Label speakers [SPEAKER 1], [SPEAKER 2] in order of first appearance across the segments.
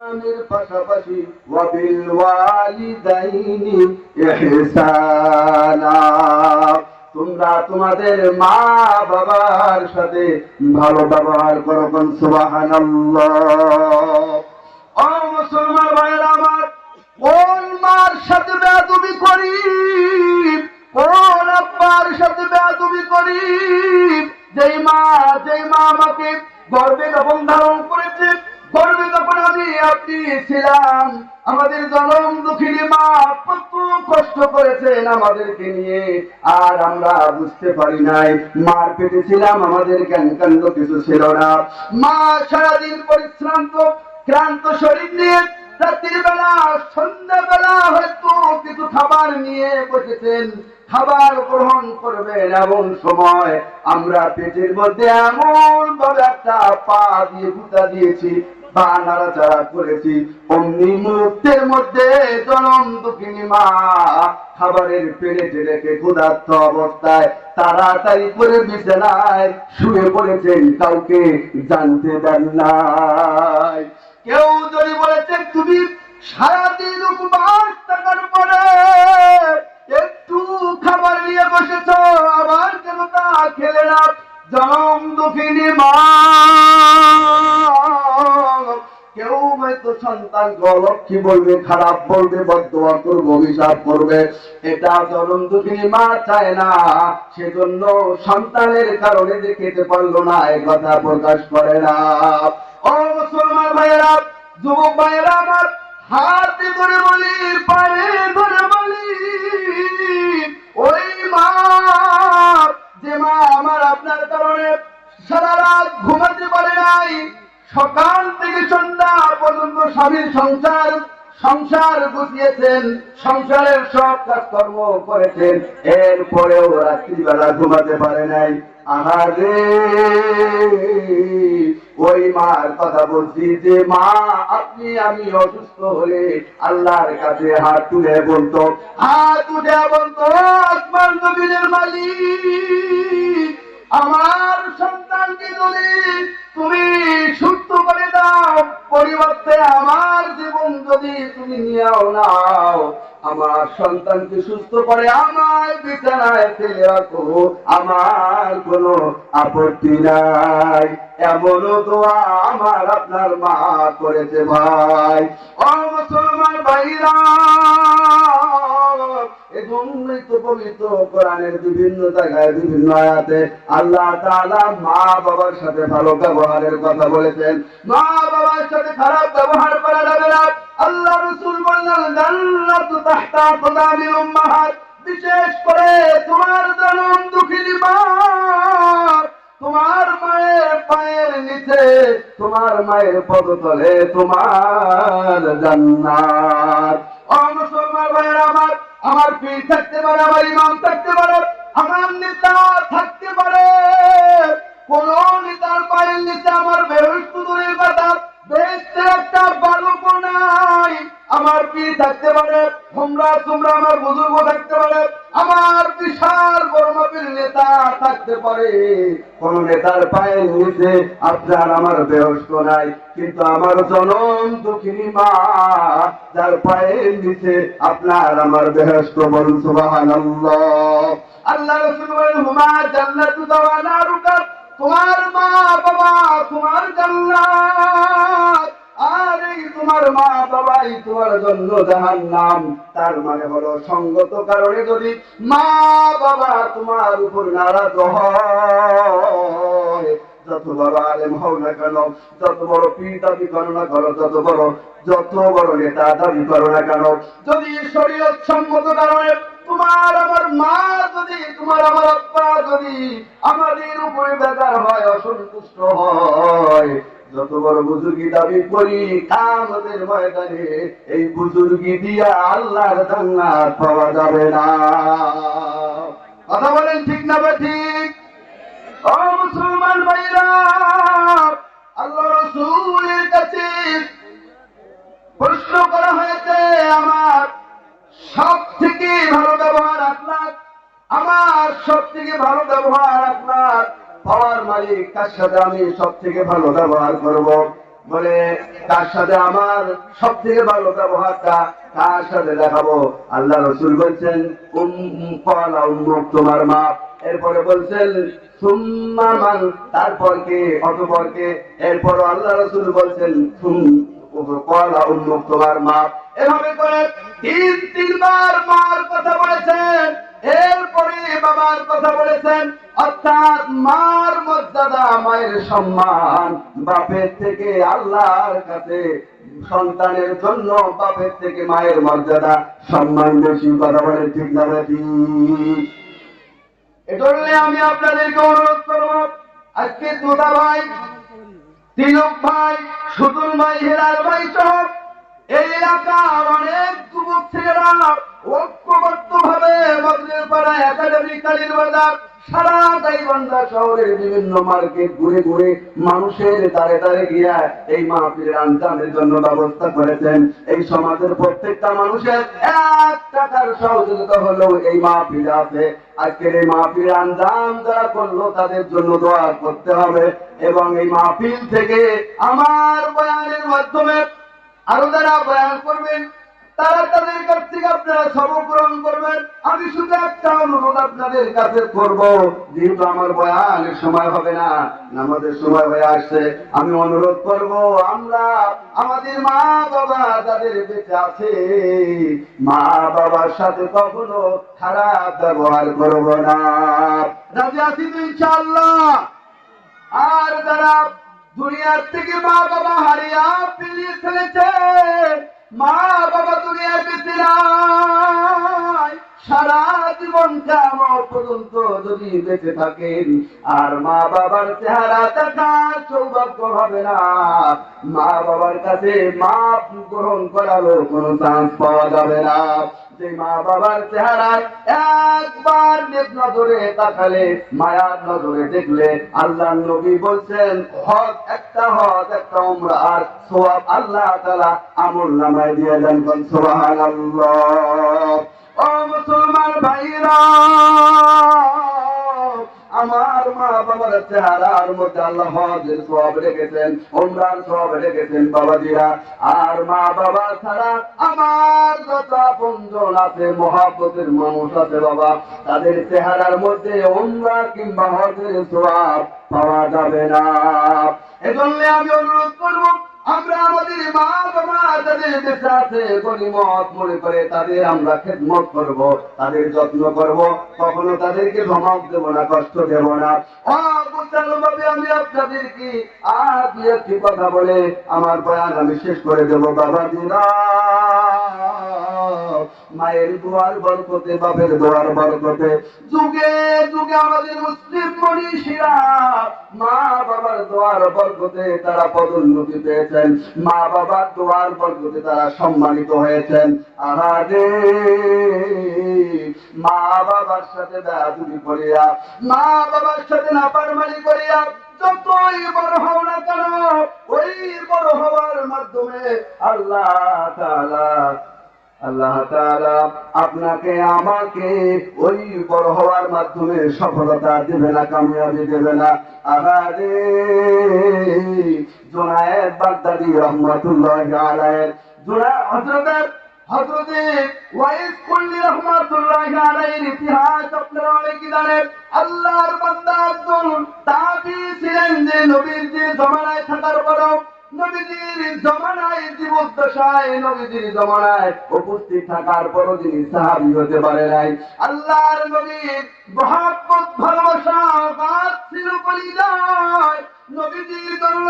[SPEAKER 1] ইসলামের পাশাপাশি ওয়াবিল ওয়ালিদাইনি ইহসানা, তোমরা তোমাদের মা বাবার সাথে ভালো ব্যবহার করো। কোন সুবহানাল্লাহ। ও মুসলমান ভাইরা আমার, কোন মার সাথে বেয়াদবি করি, কোন আব্বার সাথে বেয়াদবি করি? যেই মা আমাকে গর্ভে যখন ধারণ করেছে, গর্ভে যখন আমি আপনি ছিলাম, আমাদের জনম দুঃখিনী মা কত কষ্ট করেছেন আমাদেরকে নিয়ে, আর আমরা বুঝতে পারি নাই। মার পেটে ছিলাম, আমাদের জ্ঞান কাণ্ড কিছু ছিল না। মা সারাদিন পরিশ্রান্ত ক্লান্ত শরীর নিয়ে রাত্রির বেলা সন্ধ্যাবেলা হয়তো কিছু খাবার নিয়ে বসেছেন, খাবার গ্রহণ করবেন, এমন সময় আমরা পেটের মধ্যে এমন ভাবে একটা পা দিয়ে গুঁতা দিয়েছি বা নাড়াচাড়া করেছি, অমনি মুহূর্তের মধ্যে জনম দুঃখিনী মা খাবারের প্লেটে রেখে ক্ষুধার্ত অবস্থায় তাড়াতাড়ি করে বিছানায় শুয়ে পড়েছেন, কাউকে জানতে দেন নাই। কেউ যদি বলেছেন তুমি সারাদিন উপবাস থাকার পরে একটু খাবার নিয়ে বসেছ, আবার কেন তা খেলে না? জনম দুঃখিনী মা কেউ হয়তো সন্তানকে অলক্ষী বলবে, খারাপ বলবে, বদদোয়া করবে, অভিশাপ করবে, এটা জনম দুঃখিনী মা চায় না। সেজন্য সন্তানের কারণে যে খেতে পারলো না এ কথা প্রকাশ করে না। ও মুসলমান ভাইয়েরা, যুবক ভাইয়েরা আমার, হাতে ধরে বলি, পায়ে ধরে বলি, ওই মা, যে মা আমার আপনার কারণে সারা রাত ঘুমাতে পারে নাই, সকাল থেকে সন্ধ্যা পর্যন্ত স্বামীর সংসার গুছিয়েছেন, সংসারের সব কাজকর্ম করেছেন, এরপরেও রাত্রিবেলা ঘুমাতে পারে নাই। আহারে, ওই মার কথা বলছি, যে মা আপনি আমি অসুস্থ হলে আল্লাহর কাছে হাত তুলে বলতো, হাত উঠে বলতো, আসমান জমিনের মালিক, আমার সন্তানকে যদি তুমি সুস্থ করে দাও, পরিবর্তে আমার জীবন যদি তুমি নিয়েও নাও, আমার সন্তানকে সুস্থ করে আমায় বিছানায় ফেলে রাখো, আমার কোনো আপত্তি নাই। এমনও দোয়া আমার আপনার মা করেছে ভাই। ও মুসলমান ভাইরা, এজন্যই তো পবিত্র কোরআনের বিভিন্ন জায়গায় বিভিন্ন আয়াতে আল্লাহ তাআলা মা বাবার সাথে ভালো ব্যবহারের কথা বলেছেন। মা বাবার সাথে খারাপ ব্যবহার করা যাবে না। আল্লাহ রাসূল বললেন, জান্নাতু তাহতা আকদামিল উম্মাহাত, বিশেষ করে তোমার জনম দুঃখিনী মা, তোমার মায়ের পায়ের নিচে, তোমার মায়ের পদতলে তোমার জান্নাত। ও মুসলমান ভাইয়েরা আমার, আমার পীর থাকতে পারে, আমার ইমাম থাকতে পারে, আমার নেতা থাকতে পারে, কোন নেতার পায়ের নিচে আমার বেহেশত দূরের কথা, বেহেশতের একটা বালকও নাই। আমার পীর থাকতে পারে, তোমরা আমার বুজুর্গ থাকতে পারে, আমার বিশাল বড় মাপের নেতা থাকতে পারে, কোন নেতার পায়ের নিচে আপনার আমার বেহেশত নাই, কিন্তু আমার জনম দুঃখিনী মা, যার পায়ের নিচে আপনার আমার বেহেশত। বলুন সুবহানাল্লাহ। আল্লাহ রাসূল বলেন, হুমা জান্নাতু ওয়া নারুকা, তোমার মা বাবা তোমার জান্নাত, আর এই তোমার মা বাবাই তোমার জন্য জাহান্নাম। তার মানে হলো, সঙ্গত কারণে যদি মা বাবা তোমার উপর নারাজ হয়, যত বড় আলেম হও না কেন, যত বড় পীর দাবি করো না কেন, যত বড় নেতা দাবি করো না কেন, যদি শরীয়ত সম্মত কারণে তোমার আমার মা যদি, তোমার আমার আব্বা যদি আমাদের উপরে বেজার হয়, অসন্তুষ্ট হয়, যত বড় বুজুর্গি দাবি করি, কিয়ামতের ময়দানে এই বুজুর্গি দিয়া আল্লাহর জান্নাত পাওয়া যাবে না। কথা বলেন ঠিক না ঠিক? ও মুসলমান ভাইরা, আল্লাহ রাসূলের কাছে প্রশ্ন করা হয়েছে, আমার সব থেকে ভালো ব্যবহার আপনার, আমার সব থেকে ভালো ব্যবহার আপনার পাওয়ার মালিক, তার সাথে আমি সব থেকে ভালো ব্যবহার করব। বলে তার সাথে আমার সব থেকে ভালো ব্যবহারটা কার সাথে দেখাবো? আল্লাহ রসুল বলছেন উম্মুক তোমার মা। এরপরে বলছেন সুম্মান, তারপর কে, অতঃপর কে? এরপর আল্লাহ রসুল বলছেন উম্মুক তোমার মা। এভাবে করে তিনবার মার কথা বলেছেন, এরপরে বাবার কথা বলেছেন। অর্থাৎ মার মর্যাদা, মায়ের সম্মান বাপের থেকে আল্লাহর কাছে, সন্তানের জন্য বাপের থেকে মায়ের মর্যাদা সম্মান বেশি। কথা বলে ঠিক না বেশি? এজন্য আমি আপনাদেরকে অনুরোধ করব, আজকে দুটা ভাই, তিলক ভাই, সুতুল ভাই, হেলাল ভাই সহ এই এলাকার অনেক যুবক ছেলেরা ঐক্যবদ্ধ ভাবে বদলের পাড়া একাডেমি, কালীর বাজার, সারা গাইবান্ধা শহরের বিভিন্ন মার্কেট ঘুরে ঘুরে মানুষের দ্বারে দ্বারে গিয়া এই মাহফিলের আঞ্জামের জন্য ব্যবস্থা করেছেন। এই সমাজের প্রত্যেকটা মানুষের 1 টাকার সহযোগিতা হলেও এই মাহফিল আছে। আজকের এই মাহফিলের আঞ্জাম যারা করলো তাদের জন্য দোয়া করতে হবে। এবং এই মাহফিল থেকে আমার বয়ানের মাধ্যমে আরো যারা বয়ান করবেন তারা তাদের কাছ থেকে আপনারা সবক গ্রহণ করবেন। আমি শুধু একটা অনুরোধ আপনাদের কাছে করব, যেহেতু আমার বয়ানের সময় হবে না, আমাদের সময় হয়ে আসছে, আমি অনুরোধ করব আমরা আমাদের মা বাবা যাদের বেঁচে আছে, মা বাবার সাথে কখনো খারাপ ব্যবহার করব না। রাজি আছি তো ইনশাআল্লাহ? আর যারা দুনিয়ার থেকে মা বাবা হারিয়ে ফিরিয়ে ফেলেছে, মা বাবা দুনিয়ায় বেঁচে নাই, সারা জীবন কিয়ামত পর্যন্ত যদি বেঁচে থাকেন আর মা বাবার চেহারা দেখার সৌভাগ্য হবে না, মা বাবার কাছে মাপ গ্রহণ করারও কোনো চান্স পাওয়া যাবে না। যে মা বাবার চেহারায় একবার নেক নজরে তাকালে, মায়ার নজরে দেখলে, আল্লাহ নবী বলছেন হজ একটা উমরা আর সওয়াব আল্লাহ তাআলা আমলনামায় দিয়ে দেন। সুবহানাল্লাহ। ও মুসলমান ভাইরা, আমার মা বাবার চেহারার মধ্যে আল্লাহ হজের সওয়াব রেখেছেন, উমরার সওয়াব রেখেছেন বাবাজিরা। আর মা বাবা ছাড়া আমার যত আপনজন আছে, মহব্বতের মানুষ আছে বাবা, তাদের চেহারার মধ্যে উমরা কিংবা হজের সওয়াব পাওয়া যাবে না। এজন্য আমি অনুরোধ করব, আমরা আমাদের মা বাবা যাদের বেঁচে আছে গনিমত মনে করে তাদের আমরা খেদমত করব, তাদের যত্ন করব, কখনো তাদেরকে ধমক দেব না, কষ্ট দেব না। ভাবে আমি আপনাদেরকে আজ একটি কথা বলে আমার বয়ান আমি শেষ করে দেব। বাবাজিরা, মায়ের দোয়ার বরকতে, বাপের দোয়ার বরকতে যুগে যুগে আমাদের মুসলিম মনীষীরা মা বাবার দোয়ার বরকতে তারা পদোন্নতি পেয়েছেন, মা বাবার দোয়ার বরকতে তারা সম্মানিত হয়েছেন। আহারে, মা বাবার সাথে বেয়াদবি করিয়া, মা বাবার সাথে নাফরমানি করিয়া যতই বড় হও না কেন, ওই বড় হওয়ার মাধ্যমে আল্লাহ তাআলা আপনাকে আমাকে ওই বড় হওয়ার মাধ্যমে সফলতা দেবে না, কামিয়াবি দেবে না। আহারে, জুনায়েদ বাগদাদী রাহমাতুল্লাহি আলাইহি, হযরতে ওয়াইস কুল্লি রাহমাতুল্লাহি আলাইহির ইতিহাস আপনারা অনেকে জানেন। আল্লাহর বান্দা একজন তাবী ছিলেন, যে নবীর যে জমানায় থাকার পরও, নবীজির জমানায় জীবদ্দশায়, নবীজির জমানায় উপস্থিত থাকার পরও যিনি সাহাবী হতে পারে নাই। আল্লাহর নবীর মহব্বত, ভালোবাসা বাদ ছিল কলিজায়, নবীজির জন্য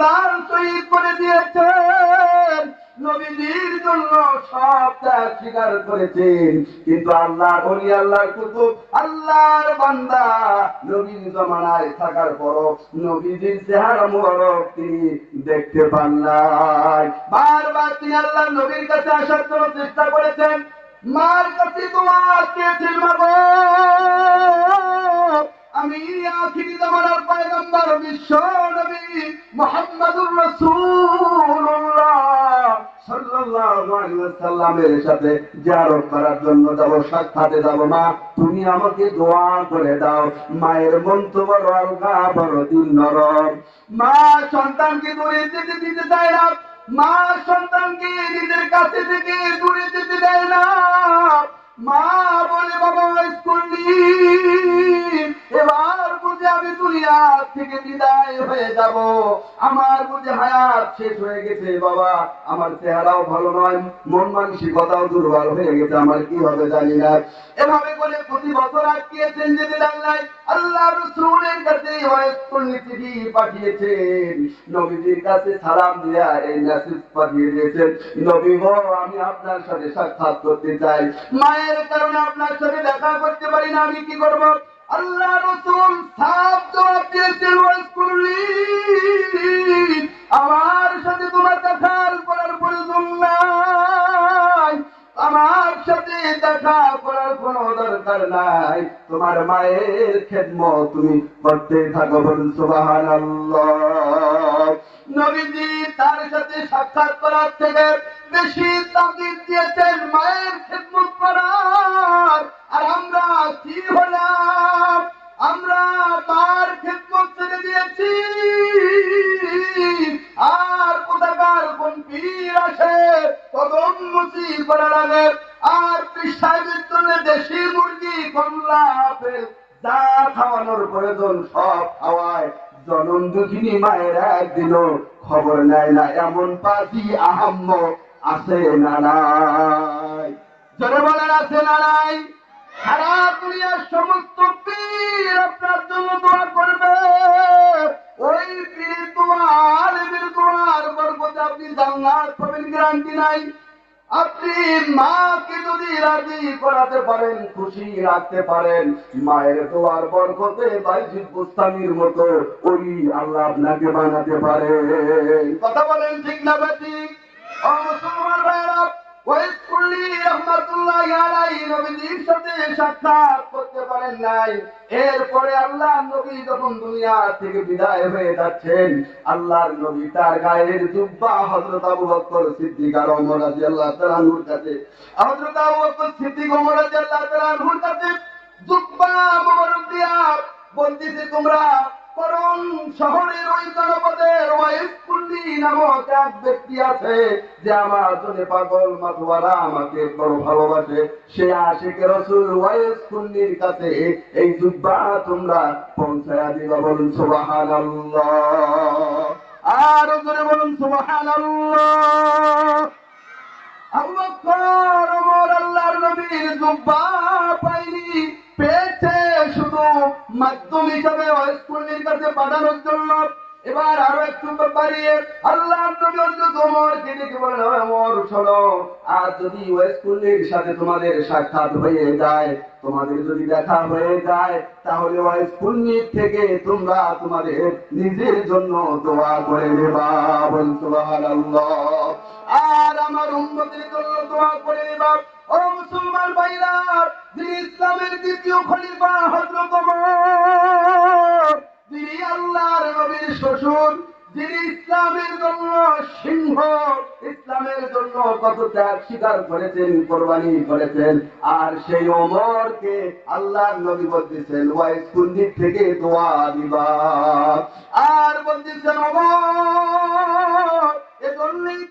[SPEAKER 1] দান শহীদ করে দিয়েছেন, নবীজির জন্য সব ত্যাগ স্বীকার করেছেন। কিন্তু আল্লাহর ওলি, আল্লাহর কুতুব, আল্লাহর বান্দা নবীর জমানায় থাকার পরও নবীজির চেহারা মোবারক তিনি দেখতে পান নাই। বারবার তিনি আল্লাহর নবীর কাছে আসার জন্য চেষ্টা করেছেন, মার কাছে দোয়া চেয়েছেন, মাগো আমি আখিরি জামানার পয়গম্বর বিশ্ব নবী মুহাম্মদুর রাসূলুল্লাহ সাল্লাল্লাহু সাল্লাল্লাহু আলাইহি ওয়াসাল্লামের সাথে জিয়ারত করার জন্য যাব, সাক্ষাতে যাব। মা তুমি আমাকে দোয়া করে দাও। মায়ের মন তো বড় আলগা, বড় দিল নরম। মা সন্তানকে দূরে যেতে দিতে চায় না, মা সন্তানকে নিজের কাছে থেকে দূরে যেতে দেয় না। মা বলে বাবা স্কুল এবার বুঝে আমি দুনিয়া থেকে বিদায় হয়ে যাব, আমার বুঝে হায়াত শেষ হয়ে গেছে বাবা, আমার চেহারাও ভালো নয়, মন মানসিকতাও দুর্বল হয়ে গেছে, আমার কি হবে জানি না। এভাবে বলে প্রতি বছর আটকিয়েছেন যেতে দেন নাই। আল্লাহ রাসূলের কাছে স্কুল চিঠি পাঠিয়েছেন, নবীজির কাছে সালাম দিয়ে এই মেসেজ পাঠিয়ে দিয়েছেন, নবী গো আমি আপনার সাথে সাক্ষাৎ করতে চাই, মায়ের কারণে আপনার সাথে দেখা করতে পারি না, আমি কি করব? আল্লাহ রাসূল সাফ জবাব দিয়েছেন, আমার সাথে তোমার দেখা করার প্রয়োজন নাই, আমার সাথে দেখা করার কোনো দরকার নাই, তোমার মায়ের খেদমত তুমি করতে থাকো। বলুন সুবহানাল্লাহ। নবীজি তার সাথে সাক্ষাৎ করার থেকে বেশি তাকিদ দিয়েছেন মায়ের খেদমত করার। আর আমরা কি হলাম? আমরা মার খেদমত ছেড়ে দিয়েছি, আর কোথাকার কোন পীর আসে কদম মুচি করা লাগে, আর পৃষ্ঠায় জন্য দেশি মুরগি, কমলা, আপেল যা খাওয়ানোর প্রয়োজন সব খাওয়ায়, জনম দুঃখিনী মায়ের একদিনও খবর নেয় না। এমন পাখি আহাম্ম আছে না নাই? জনে বলেন আছে না নাই? সারা দুনিয়ার সমস্ত পীর আপনার জন্য দোয়া করবে, ওই পীর দোয়ার বরকতে আপনি জান্নাত পাবেন, গ্যারান্টি নাই। আপনি মাকে যদি রাজি করাতে পারেন, খুশি রাখতে পারেন, মায়ের দোয়ার বরকতে বাইজিদ বুস্তামির মতো ওই আল্লাহ আপনাকে বানাতে পারে। কথা বলেন ঠিক না বেঠিক? ও মুসলমান ভাইরা, নবীজির সাথে সাক্ষাৎ করতে পারেন নাই। এরপরে আল্লাহ নবী যখন দুনিয়া থেকে বিদায় হয়ে যাচ্ছেন, আল্লাহর নবী তার গায়ের জুব্বা হযরত আবু বকর সিদ্দিক আর ওমর রাদিয়াল্লাহু তাআলা আনহুর কাছে, হযরত আবু বকর সিদ্দিক ওমর রাদিয়াল্লাহু তাআলা আনহুর কাছে জুব্বা মোবারক দিয়া বলতেছে, তোমরা করণ শহরের ওই জনপদের ওয়াইসকুল্লি নামক এক ব্যক্তি আছে যে আমার জন্য পাগল মাতোয়ারা, আমাকে বড় ভালোবাসে, সে আশিকে রাসূল ওয়াইসকুল্লির কাছে এই জুব্বা তোমরা পৌঁছায়া দিবা। বলুন সুবহানাল্লাহ। আর জোরে বলুন সুবহানাল্লাহ। আবু বকর ওমর আল্লাহর নবীর জুব্বা পাইনি, পেয়েছে শুধু মাধ্যম হিসাবে ওয়াইসকুল্লির কাছে পাঠানোর জন্য। এবার আরো একটু বাড়িয়ে আল্লাহর নবী হযরত ওমরকে ডেকে বললেন, ওমর শোনো, আর যদি ওয়াইসকুল্লির সাথে তোমাদের সাক্ষাৎ হয়ে যায়, তোমাদের যদি দেখা হয়ে যায়, তাহলে ওয়াইসকুল্লির থেকে তোমরা তোমাদের নিজের জন্য দোয়া করে নেবা। বলুন সুবহানাল্লাহ। আর আমার উম্মতের জন্য দোয়া করে নেবা। ও মুসলমান ভাইরা, যিনি ইসলামের দ্বিতীয় খলিফা হযরত ওমর, যিনি আল্লাহর নবীর শ্বশুর, যিনি ইসলামের জন্য সিংহ, ইসলামের জন্য কত ত্যাগ স্বীকার করেছেন, কোরবানি করেছেন, আর সেই ওমরকে আল্লাহর নবী বলতেছেন ওয়াইসকুল্লি থেকে দোয়া দিবা। আর বলতেছেন ওমর এজন্যই